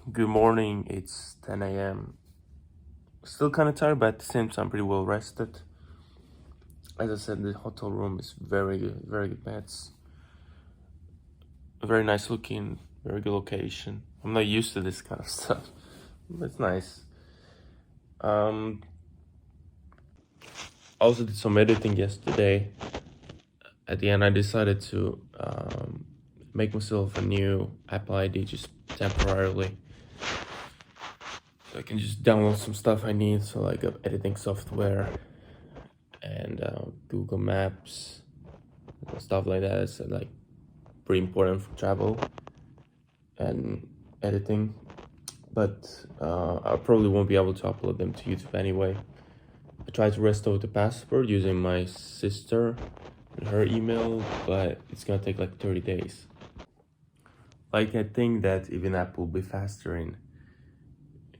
Good morning. It's 10 a.m. Still kind of tired, but at the same time, pretty well rested. As I said, the hotel room is very good, very good beds, very nice looking, very good location. I'm not used to this kind of stuff, but it's nice. Um, I also did some editing yesterday. At the end, I decided to make myself a new Apple ID just temporarily. So I can just download some stuff I need, so like editing software and Google Maps, stuff like that. It's like pretty important for travel and editing. But I probably won't be able to upload them to YouTube anyway. I tried to restore the password using my sister and her email, but it's gonna take like 30 days. Like, I think that even Apple will be faster in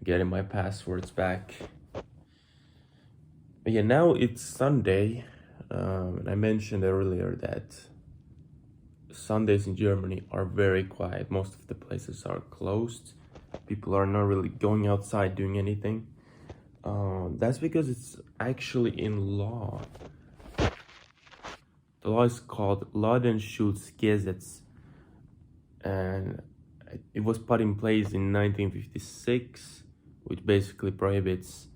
getting my passwords back. But yeah, now it's Sunday, and I mentioned earlier that Sundays in Germany are very quiet. Most of the places are closed. People are not really going outside doing anything. That's because it's actually in law. The law is called Ladenschutzgesetz, and it was put in place in 1956, which basically prohibits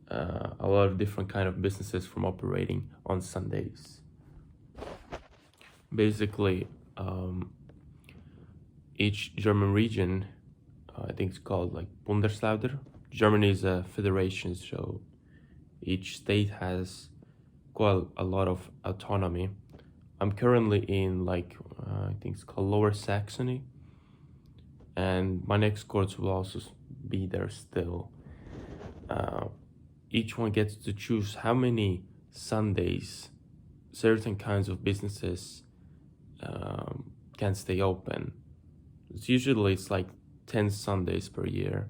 a lot of different kind of businesses from operating on Sundays. Basically, each German region, I think it's called like Bundesländer. Germany is a federation, so each state has quite a lot of autonomy. I'm currently in like I think it's called Lower Saxony, and my next course will also be there still. Each one gets to choose how many Sundays certain kinds of businesses can stay open. It's like 10 Sundays per year.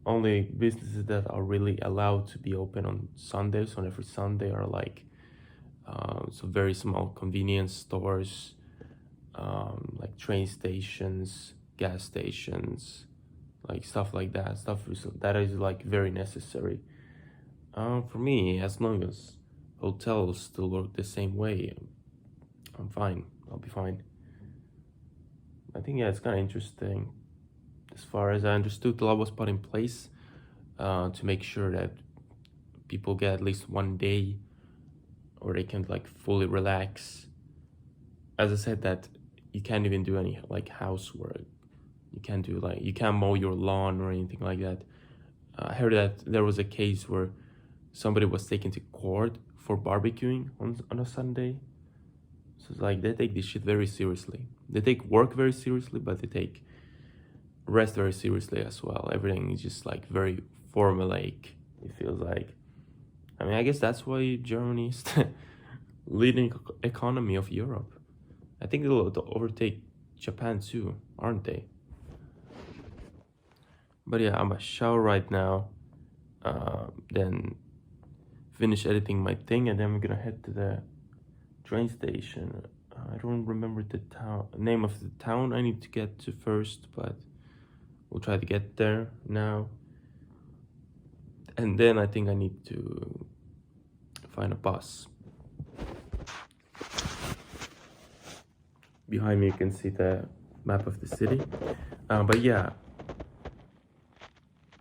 Only businesses that are really allowed to be open on Sundays, on every Sunday, are like so very small convenience stores, like train stations, gas stations, like stuff like that. That is like very necessary. For me, as long as hotels still work the same way, I'm fine. I'll be fine. I think yeah, it's kind of interesting. As far as I understood, the law was put in place to make sure that people get at least one day, or they can like fully relax. As I said, that you can't even do any like housework. You can't mow your lawn or anything like that. I heard that there was a case where somebody was taken to court for barbecuing on a Sunday. So it's like they take this shit very seriously. They take work very seriously, but they take rest very seriously as well. Everything is just like very formulaic, it feels like. I mean, I guess that's why Germany is the leading economy of Europe. I think they'll overtake Japan too, aren't they? But yeah, I'm a shower right now. Then finish editing my thing, and then we're gonna head to the train station. I don't remember the name of the town I need to get to first, but we'll try to get there now. And then I think I need to find a bus. Behind me you can see the map of the city. But yeah,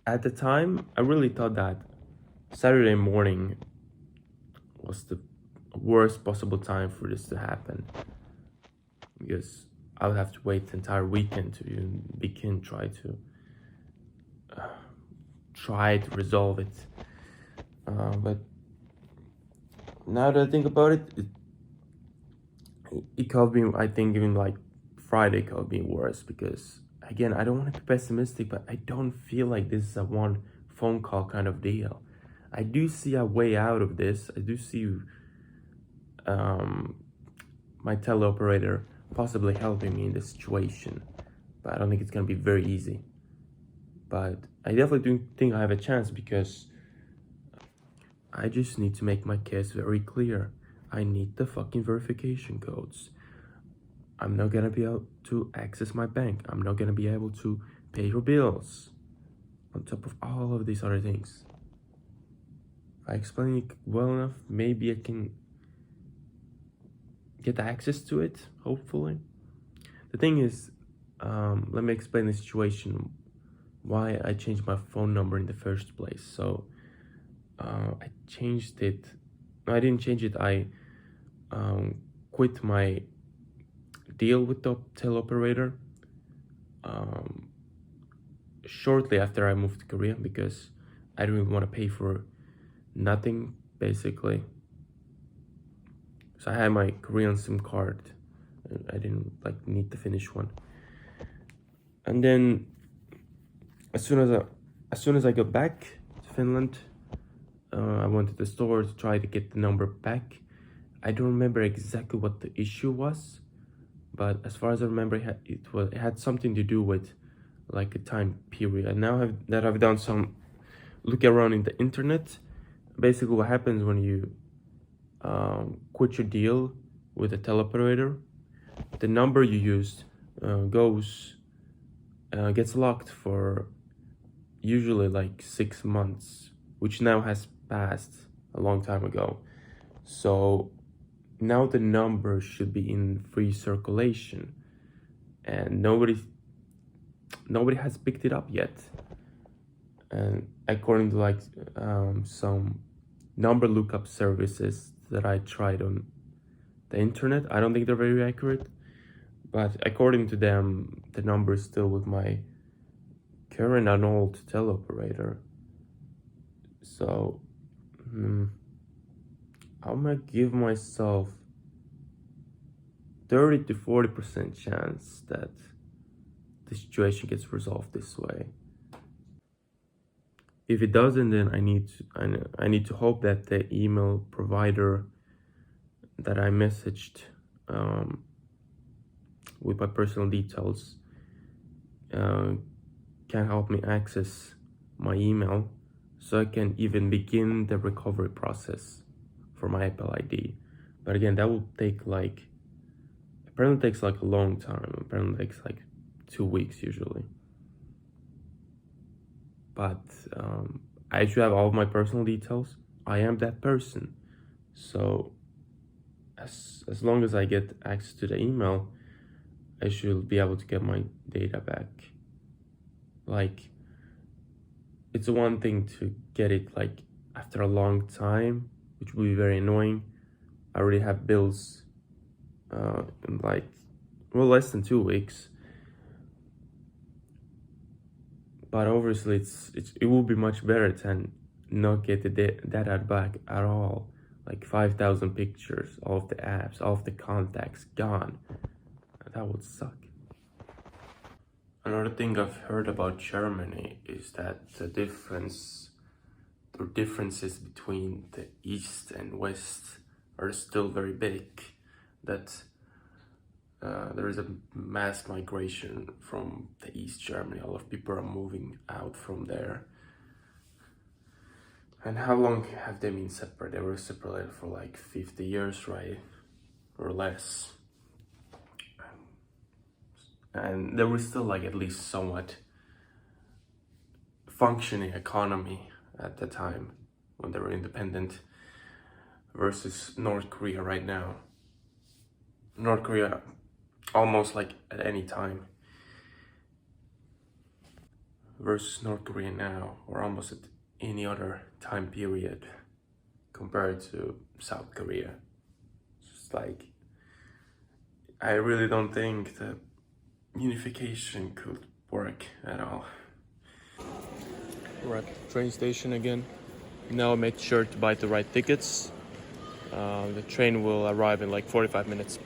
at the time I really thought that Saturday morning was the worst possible time for this to happen, because I would have to wait the entire weekend to even begin try to resolve it. But now that I think about it, it could be, I think even like Friday could be worse, because again, I don't want to be pessimistic, but I don't feel like this is a one phone call kind of deal. I do see a way out of this. I do see my teleoperator possibly helping me in this situation, but I don't think it's gonna be very easy. But I definitely do think I have a chance, because I just need to make my case very clear. I need the fucking verification codes. I'm not gonna be able to access my bank. I'm not gonna be able to pay your bills, on top of all of these other things. If I explain it well enough, maybe I can get access to it, hopefully. The thing is, let me explain the situation, why I changed my phone number in the first place. So I changed it. No, I didn't change it. I quit my deal with the teleoperator shortly after I moved to Korea, because I didn't really want to pay for nothing, basically. So I had my Korean SIM card. I didn't need the Finnish one. And then as soon as I got back to Finland, I went to the store to try to get the number back. I don't remember exactly what the issue was, but as far as I remember, it had something to do with a time period. And now I've done some look around in the internet, basically what happens when you quit your deal with a teleoperator, the number you used gets locked for usually 6 months, which now has passed a long time ago. So now the number should be in free circulation, and nobody has picked it up yet. And according to some number lookup services that I tried on the internet, I don't think they're very accurate, but according to them, the number is still with my current and old teleoperator. So I'm gonna give myself 30 to 40% chance that the situation gets resolved this way. If it doesn't, then I need to hope that the email provider that I messaged with my personal details can help me access my email, so I can even begin the recovery process for my Apple ID. But again, that will take apparently takes a long time. Apparently takes 2 weeks usually. But I should have all of my personal details. I am that person. So as long as I get access to the email, I should be able to get my data back. It's one thing to get it after a long time, which will be very annoying. I already have bills in less than 2 weeks. But obviously it will be much better than not get the data back at all. 5,000 pictures, all of the apps, all of the contacts gone. That would suck. Another thing I've heard about Germany is that the differences between the East and West are still very big. That there is a mass migration from the East Germany. A lot of people are moving out from there. And how long have they been separated? They were separated for 50 years, right? Or less. And there was still at least somewhat functioning economy at the time when they were independent, versus North Korea right now. North Korea almost at any time, versus North Korea now, or almost at any other time period compared to South Korea. It's I really don't think that unification could work at all. We're at the train station again. Now I made sure to buy the right tickets. The train will arrive in 45 minutes.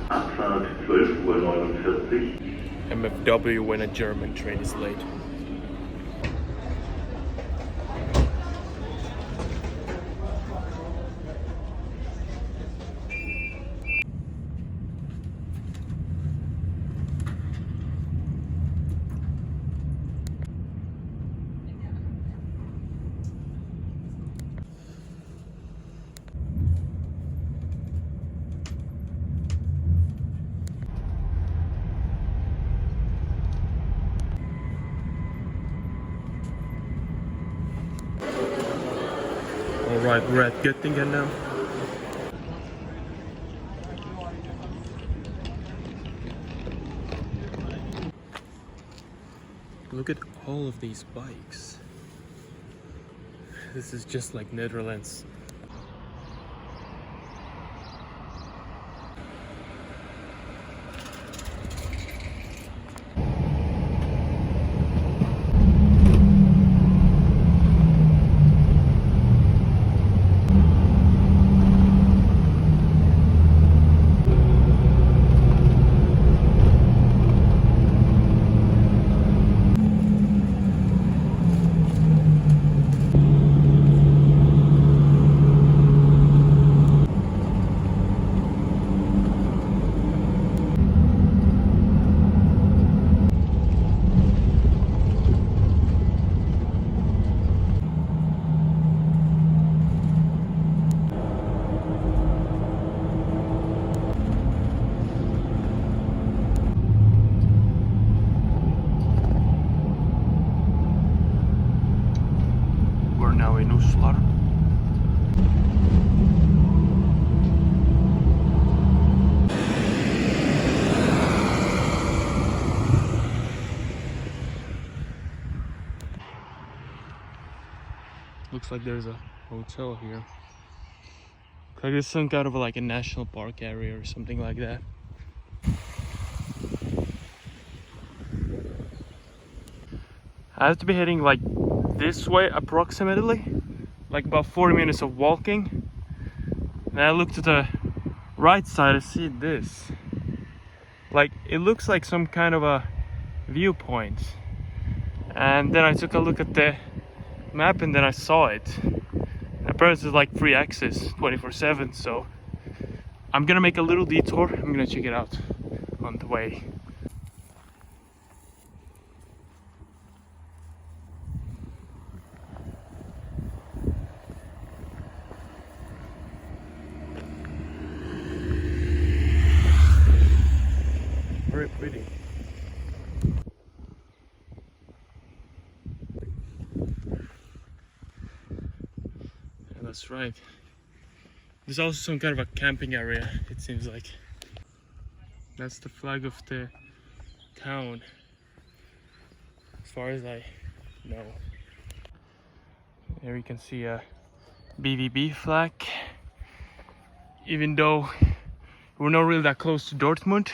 Abfahrt 12:49 Uhr. MFW when a German train is late. Right, we're at Göttingen now. Look at all of these bikes. This is just like Netherlands. We're now in Uslar. Looks like there's a hotel here. Like it's some kind of like a national park area or something like that. I have to be heading like this way approximately, like about 40 minutes of walking. And I look to the right side, I see this. Like it looks like some kind of a viewpoint. And then I took a look at the map and then I saw it. Apparently it's like free access 24/7, so I'm gonna make a little detour. I'm gonna check it out on the way. Very pretty. Yeah, that's right. There's also some kind of a camping area, it seems like. That's the flag of the town, as far as I know. Here you can see a BVB flag. Even though we're not really that close to Dortmund,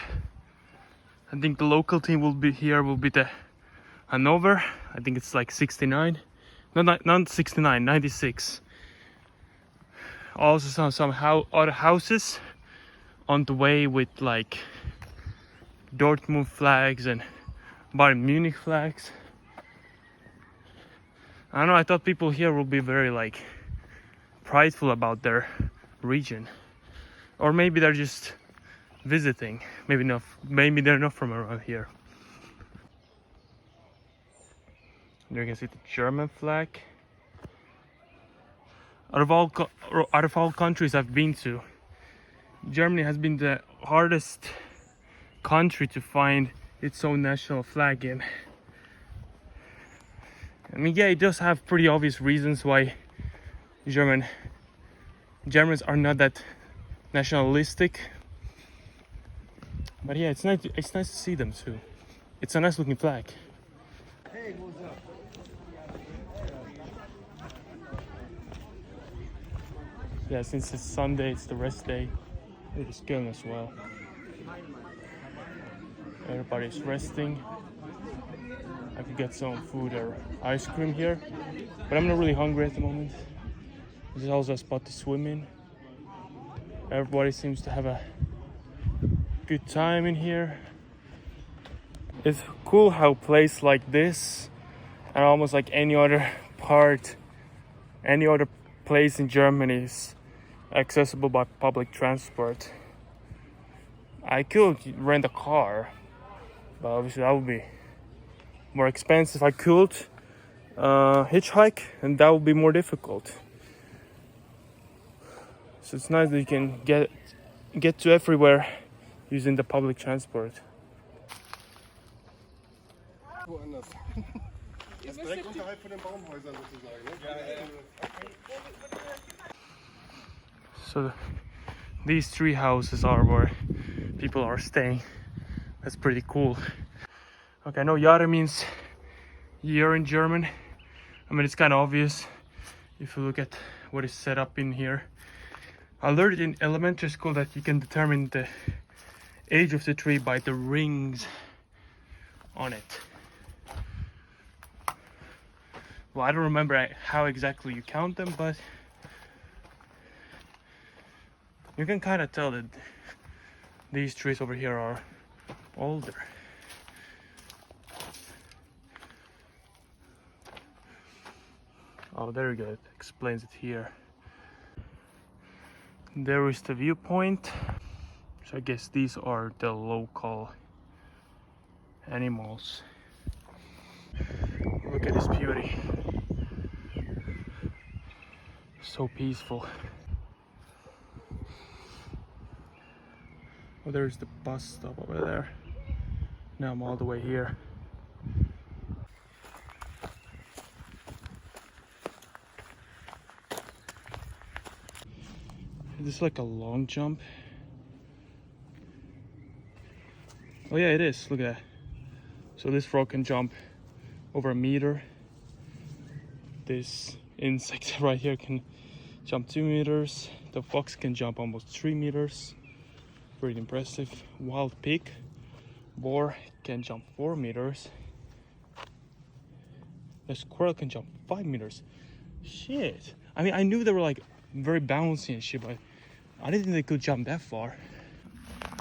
I think the local team will be the Hannover. I think it's like 69. Not 69, 96. Also some other houses on the way with like Dortmund flags and Bayern Munich flags. I don't know, I thought people here will be very like prideful about their region. Or maybe they're just visiting. Maybe they're not from around here. There you can see the German flag. Out of all countries I've been to, Germany has been the hardest country to find its own national flag in. I mean, yeah, it does have pretty obvious reasons why Germans are not that nationalistic. But yeah, it's nice to see them too. It's a nice looking flag. Yeah, since it's Sunday, it's the rest day. It is going as well. Everybody's resting. I could get some food or ice cream here, but I'm not really hungry at the moment. There's also a spot to swim in. Everybody seems to have a good time in here. It's cool how a place like this, and almost like any other place in Germany is accessible by public transport. I could rent a car, but obviously that would be more expensive. I could hitchhike, and that would be more difficult. So it's nice that you can get to everywhere using the public transport. Woanders. Das ist direkt unterhalb von den Baumhäusern sozusagen. Ne? Ja. So these three houses are where people are staying. That's pretty cool. Okay, I know Jahre means year in German. I mean, it's kind of obvious if you look at what is set up in here. I learned in elementary school that you can determine the age of the tree by the rings on it. Well, I don't remember how exactly you count them, but you can kind of tell that these trees over here are older. Oh, there you go, it explains it here. There is the viewpoint. So I guess these are the local animals. Look at this beauty. So peaceful. Oh, there's the bus stop over there. Now I'm all the way here. Is this like a long jump? Oh yeah, it is. Look at that. So this frog can jump over a meter. This insect right here can jump 2 meters. The fox can jump almost 3 meters. Pretty impressive. Wild pig, boar can jump 4 meters. The squirrel can jump 5 meters. Shit. I mean, I knew they were like very bouncy and shit, but I didn't think they could jump that far.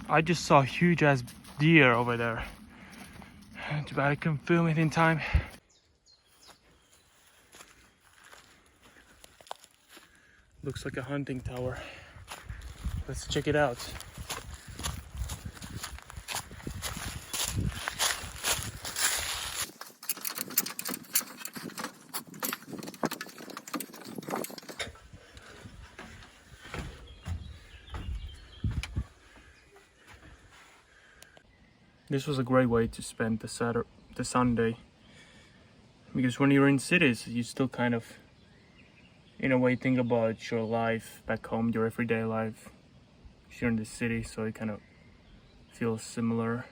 I just saw a huge ass deer over there. Too bad I couldn't film it in time. Looks like a hunting tower. Let's check it out. This was a great way to spend the Sunday, because when you're in cities, you still kind of, in a way, think about your life back home, your everyday life. You're in the city, so it kind of feels similar.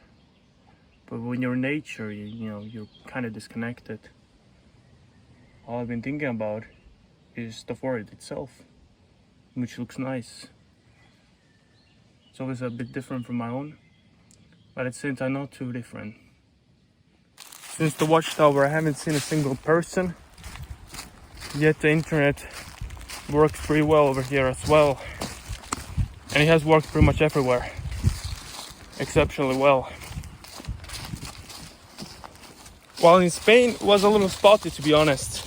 But when you're in nature, you know, you're kind of disconnected. All I've been thinking about is the forest itself, which looks nice. It's always a bit different from my own, but at the same time not too different. Since the watchtower, I haven't seen a single person, yet the internet works pretty well over here as well. And it has worked pretty much everywhere, exceptionally well. While in Spain it was a little spotty, to be honest.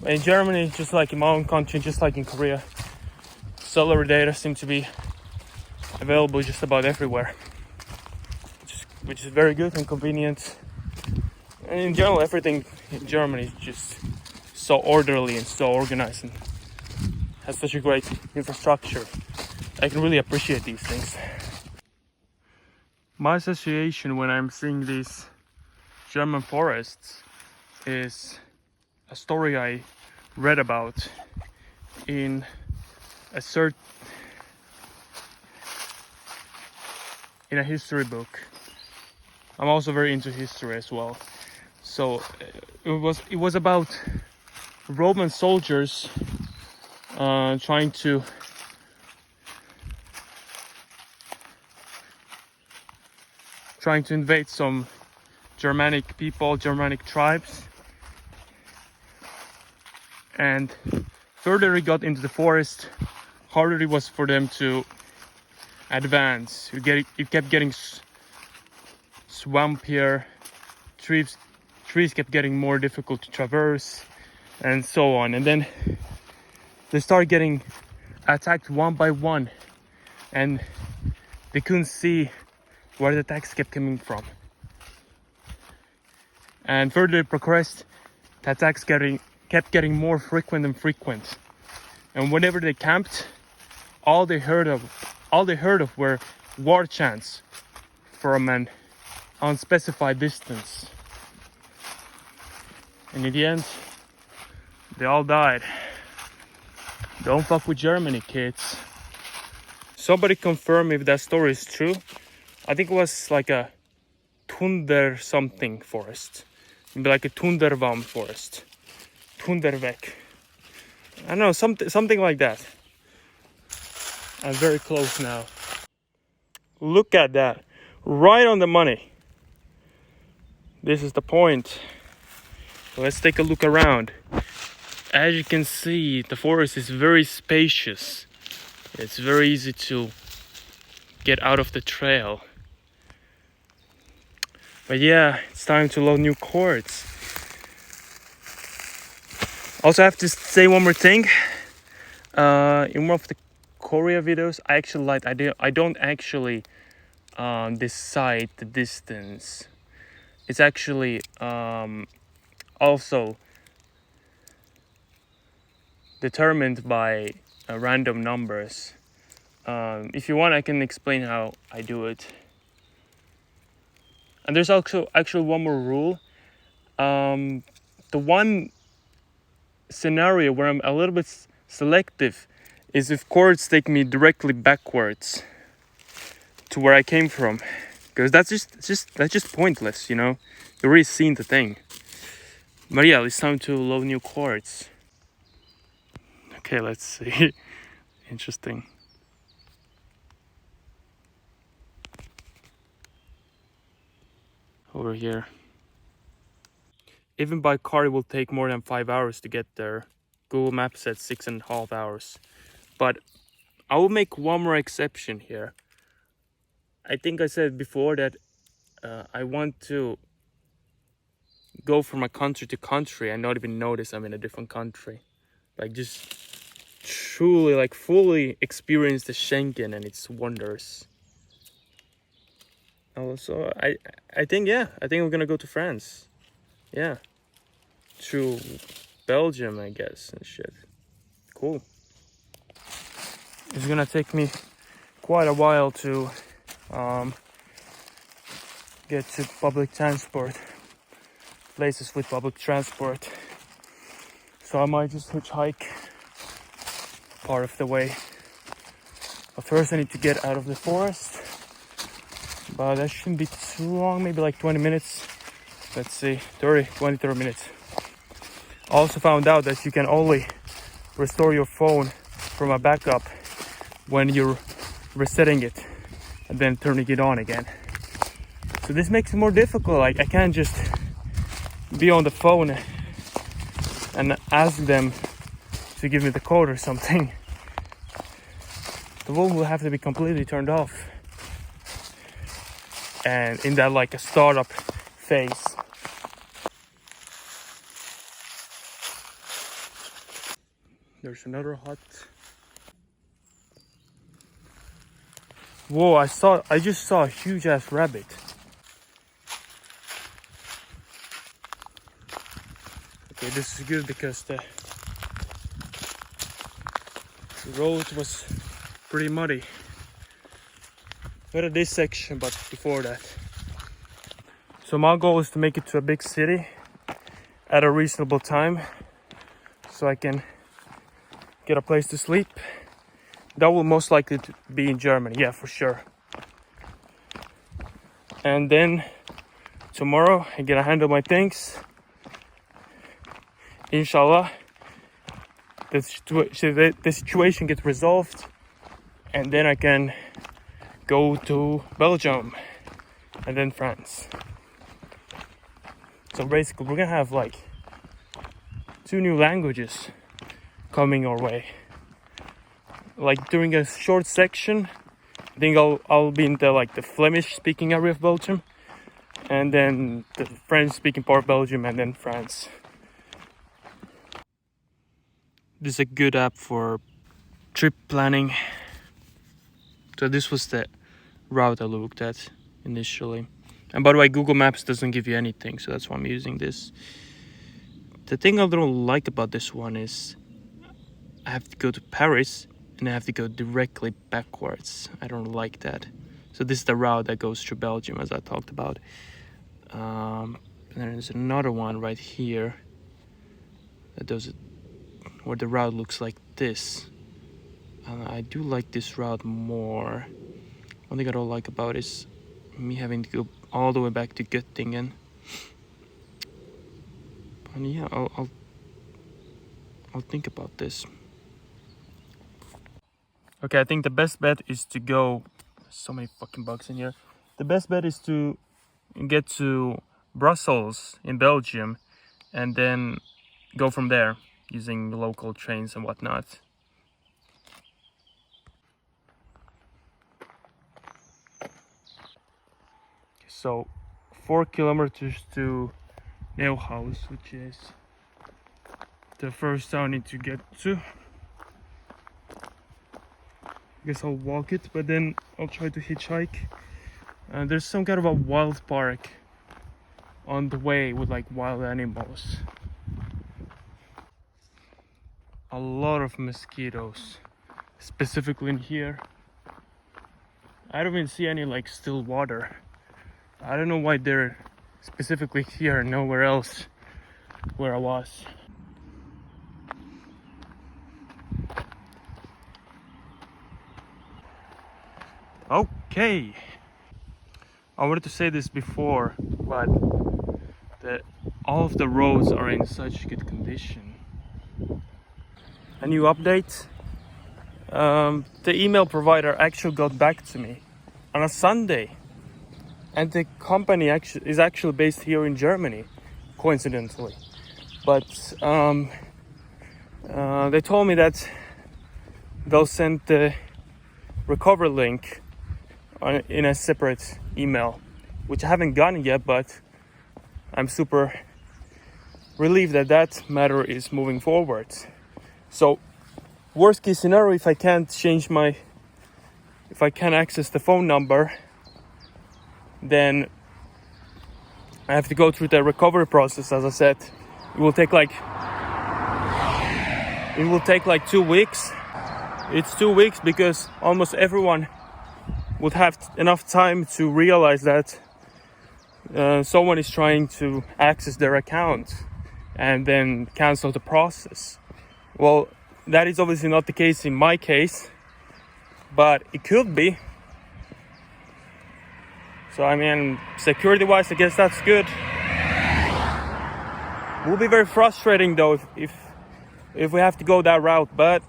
In Germany, just like in my own country, just like in Korea, cellular data seem to be available just about everywhere, which is very good and convenient. And in general, everything in Germany is just so orderly and so organized and has such a great infrastructure. I can really appreciate these things. My association when I'm seeing these German forests is a story I read about in a history book. I'm also very into history as well. So it was about Roman soldiers trying to invade some Germanic people, Germanic tribes. And further it got into the forest, harder it was for them to advance. It kept getting swampier, trees kept getting more difficult to traverse, and so on. And then they started getting attacked one by one, and they couldn't see where the attacks kept coming from. And further it progressed, the attacks kept getting more frequent and frequent. And whenever they camped, all they heard of were war chants from an unspecified distance. And in the end, they all died. Don't fuck with Germany, kids. somebody confirm if that story is true. I think it was like a Tunder something forest. Maybe like a Tunderbaum forest. Tunderweg. I don't know, something like that. I'm very close now. Look at that. Right on the money. This is the point. Let's take a look around. As you can see, the forest is very spacious. It's very easy to get out of the trail. But yeah, it's time to load new chords. Also, I have to say one more thing. In one of the Korea videos, I actually lied. I don't actually decide the distance. It's actually also determined by random numbers. If you want, I can explain how I do it. And there's also actually one more rule. The one scenario where I'm a little bit selective is if chords take me directly backwards to where I came from, because that's just pointless, you know. You've already seen the thing. But yeah, it's time to load new chords. Okay, let's see. Interesting. Over here. Even by car, it will take more than 5 hours to get there. Google Maps said 6.5 hours. But I will make one more exception here. I think I said before that I want to go from a country to country and not even notice I'm in a different country. Like, just truly, like, fully experience the Schengen and its wonders. Also, I think I'm gonna go to France. Yeah. Through Belgium, I guess, and shit. Cool. It's gonna take me quite a while to get to public transport, places with public transport. So I might just hitchhike part of the way. But first I need to get out of the forest. But that shouldn't be too long, maybe like 20 minutes. Let's see, 20-30 minutes. I also found out that you can only restore your phone from a backup when you're resetting it and then turning it on again. So this makes it more difficult. Like, I can't just be on the phone and ask them to give me the code or something. The phone will have to be completely turned off. And in that, like, a startup phase. There's another hut. Whoa, I just saw a huge ass rabbit. Okay, this is good because the road was pretty muddy. Not at this section, but before that. So my goal is to make it to a big city at a reasonable time so I can get a place to sleep. That will most likely be in Germany, yeah, for sure. And then tomorrow I'm gonna handle my things. Inshallah, the situation gets resolved, and then I can go to Belgium and then France. So basically we're gonna have like 2 new languages coming our way. Like, during a short section, I think I'll be in the Flemish speaking area of Belgium, and then the French speaking part of Belgium, and then France. This is a good app for trip planning. So this was the route I looked at initially. And by the way, Google Maps doesn't give you anything, so that's why I'm using this. The thing I don't like about this one is I have to go to Paris and I have to go directly backwards. I don't like that. So this is the route that goes through Belgium, as I talked about. And there's another one right here that does it, where the route looks like this. And I do like this route more. One thing I don't like about is me having to go all the way back to Göttingen. But yeah, I'll think about this. Okay, I think the best bet is to go. So many fucking bugs in here. The best bet is to get to Brussels in Belgium and then go from there using local trains and whatnot. So 4 kilometers to Neuhaus, which is the first town I need to get to. I guess I'll walk it, but then I'll try to hitchhike. There's some kind of a wild park on the way with like wild animals. A lot of mosquitoes, specifically in here. I don't even see any like still water. I don't know why they're specifically here and nowhere else where I was. Okay, I wanted to say this before, but all of the roads are in such good condition. A new update. The email provider actually got back to me on a Sunday, and the company is actually based here in Germany, coincidentally. But they told me that they'll send the recovery link in a separate email, which I haven't gotten yet, but I'm super relieved that that matter is moving forward. So worst case scenario, if I can't access the phone number, then I have to go through the recovery process. As I said, it will take like 2 weeks. It's 2 weeks because almost everyone would have enough time to realize that someone is trying to access their account and then cancel the process. Well, that is obviously not the case in my case, but it could be. So I mean, security wise, I guess that's good. It will be very frustrating though if we have to go that route, but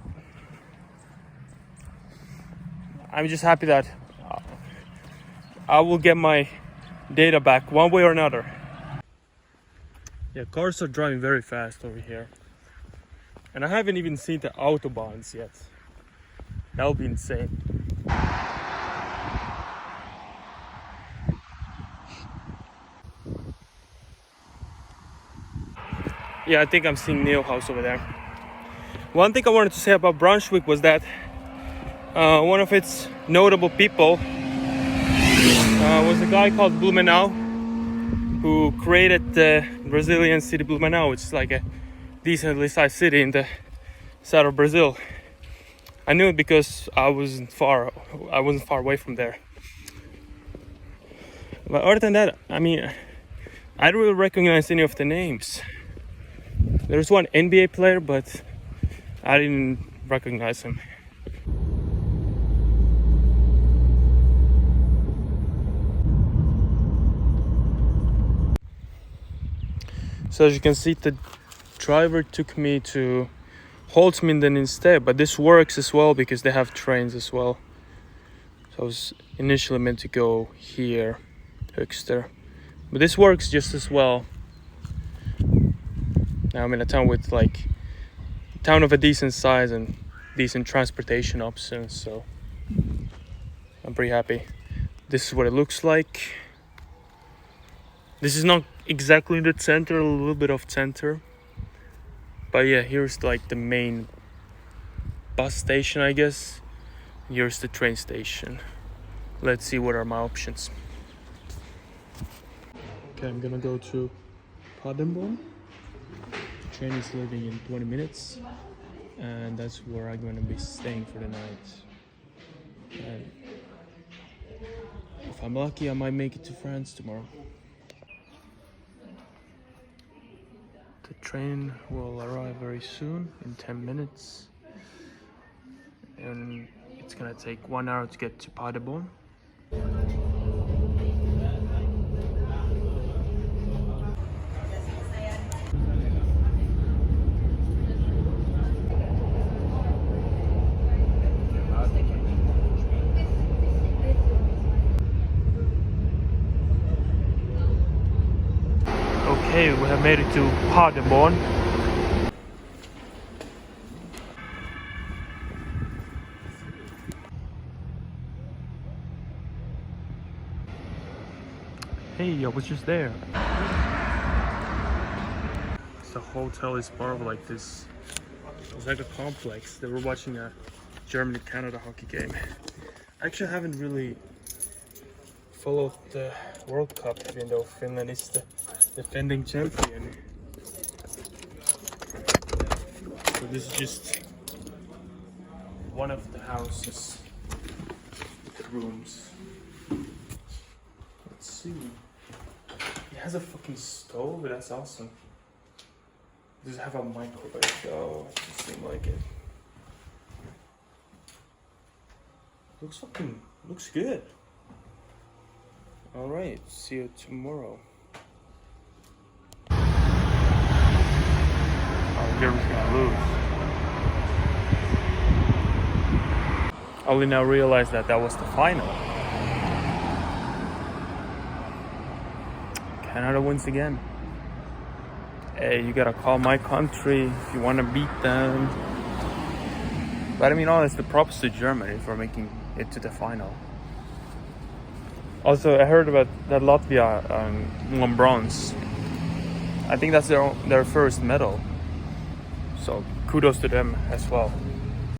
I'm just happy that I will get my data back one way or another. Yeah, cars are driving very fast over here. And I haven't even seen the autobahns yet. That'll be insane. Yeah, I think I'm seeing Neuhaus over there. One thing I wanted to say about Brunswick was that one of its notable people was a guy called Blumenau, who created the Brazilian city Blumenau, which is like a decently sized city in the south of Brazil. I knew it because I wasn't far away from there. But other than that, I mean, I don't really recognize any of the names. There's one NBA player, but I didn't recognize him. So as you can see, the driver took me to Holzminden instead, but this works as well because they have trains as well. So I was initially meant to go here, Höxter, but this works just as well. Now I'm in a town with town of a decent size and decent transportation options, so I'm pretty happy. This is what it looks like. This is not exactly in the center, a little bit off center. But yeah, here's like the main bus station, I guess. Here's the train station. Let's see what are my options. Okay, I'm gonna go to Paderborn. The train is leaving in 20 minutes. And that's where I'm gonna be staying for the night. And if I'm lucky, I might make it to France tomorrow. The train will arrive very soon, in 10 minutes. and it's gonna take 1 hour to get to Paderborn. Okay, we have made it to Paderborn. Hey, I was just there. The hotel is part of like this. It's like a complex. They were watching a Germany-Canada hockey game. I actually haven't really followed the World Cup, even though Finland is the defending champion. So this is just one of the houses with the rooms. Let's see. It has a fucking stove, that's awesome. Does it have a microwave though? It doesn't seem like it. Looks good. Alright, see you tomorrow. Oh, Germany's gonna lose. I only now realized that was the final. Canada wins again. Hey, you gotta call my country if you wanna beat them. But I mean, honestly, props to Germany for making it to the final. Also, I heard about that Latvia won bronze. I think that's their first medal. So kudos to them as well.